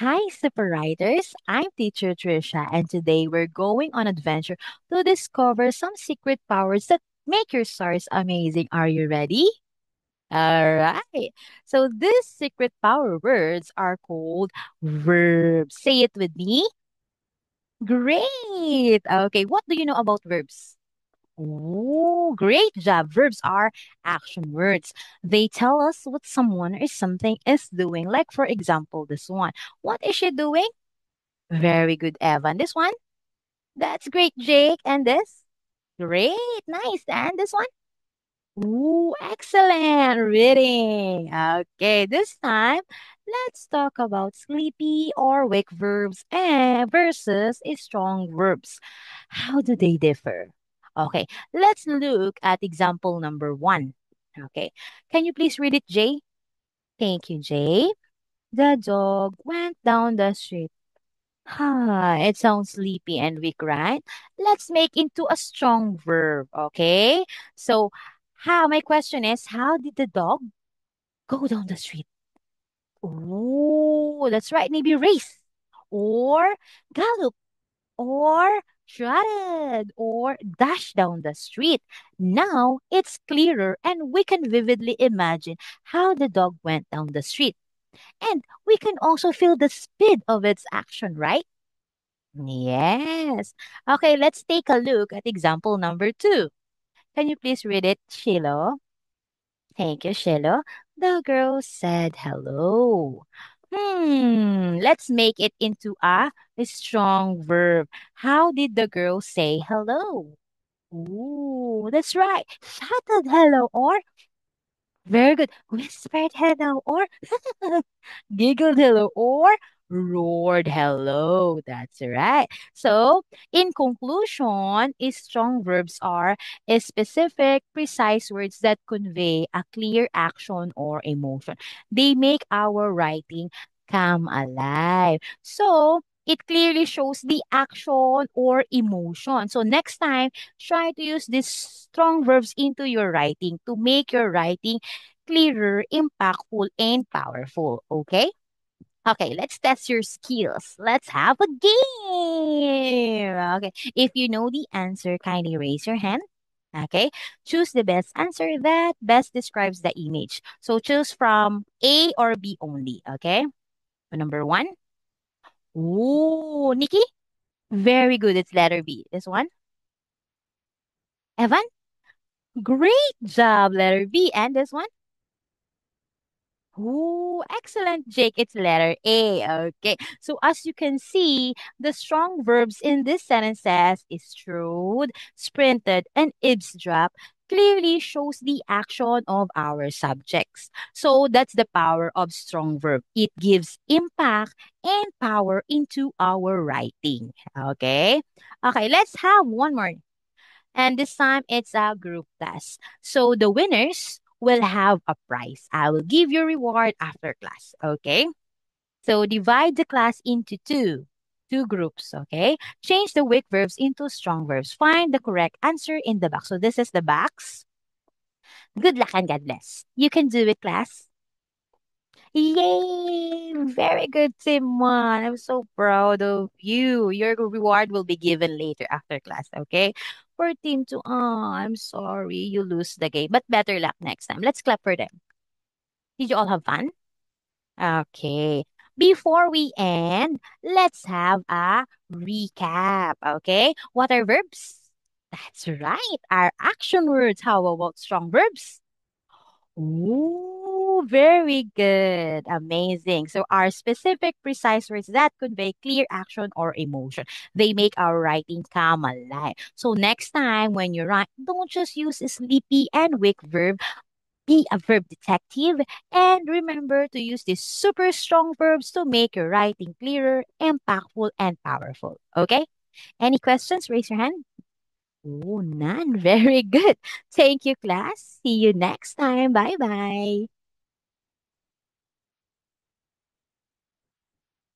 Hi, super writers. I'm teacher Trisha, and today we're going on adventure to discover some secret powers that make your stars amazing. Are you ready? All right. So these secret power words are called verbs. Say it with me. Great. Okay, what do you know about verbs? Oh, great job. Verbs are action words. They tell us what someone or something is doing. Like, for example, this one. What is she doing? Very good, Evan. This one? That's great, Jake. And this? Great, nice. And this one? Ooh, excellent reading. Okay, this time, let's talk about sleepy or weak verbs versus strong verbs. How do they differ? Okay, let's look at example number one. Okay, can you please read it, Jay? Thank you, Jay. The dog went down the street. It sounds sleepy and weak, right? Let's make into a strong verb, okay? So, my question is, how did the dog go down the street? Oh, that's right. Maybe race or gallop or trotted or dash down the street. Now it's clearer and we can vividly imagine how the dog went down the street. And we can also feel the speed of its action, right? Yes. Okay, let's take a look at example number two. Can you please read it, Shiloh? Thank you, Shiloh. The girl said hello. Let's make it into a strong verb. How did the girl say hello? Ooh, that's right. Shouted hello or very good. Whispered hello or giggled hello or roared hello. That's right. So, in conclusion, strong verbs are specific, precise words that convey a clear action or emotion. They make our writing come alive. So, it clearly shows the action or emotion. So, next time, try to use these strong verbs into your writing to make your writing clearer, impactful, and powerful. Okay? Okay, let's test your skills. Let's have a game. Okay. If you know the answer, kindly raise your hand. Okay. Choose the best answer that best describes the image. So choose from A or B only. Okay. Number one. Ooh, Nikki. Very good. It's letter B. This one. Evan. Great job. Letter B. And this one. Oh, excellent, Jake. It's letter A. Okay. So as you can see, the strong verbs in this sentences is strode, sprinted, and eavesdrop clearly shows the action of our subjects. So that's the power of strong verb. It gives impact and power into our writing. Okay. Okay, let's have one more. And this time it's a group test. So the winners will have a prize. I will give you reward after class. Okay. So divide the class into two groups. Okay. Change the weak verbs into strong verbs. Find the correct answer in the box. So this is the box. Good luck and God bless. You can do it, class. Yay! Very good, Timon. I'm so proud of you. Your reward will be given later after class, okay? For Team 2, I'm sorry you lose the game, but better luck next time. Let's clap for them. Did you all have fun? Okay. Before we end, let's have a recap, okay? What are verbs? That's right, our action words. How about strong verbs? Ooh, very good. Amazing. So our specific, precise words that convey clear action or emotion. They make our writing come alive. So next time when you write, don't just use a sleepy and weak verb. Be a verb detective and remember to use these super strong verbs to make your writing clearer, impactful, and powerful. Okay? Any questions? Raise your hand. Oh, none. Very good. Thank you, class. See you next time. Bye bye.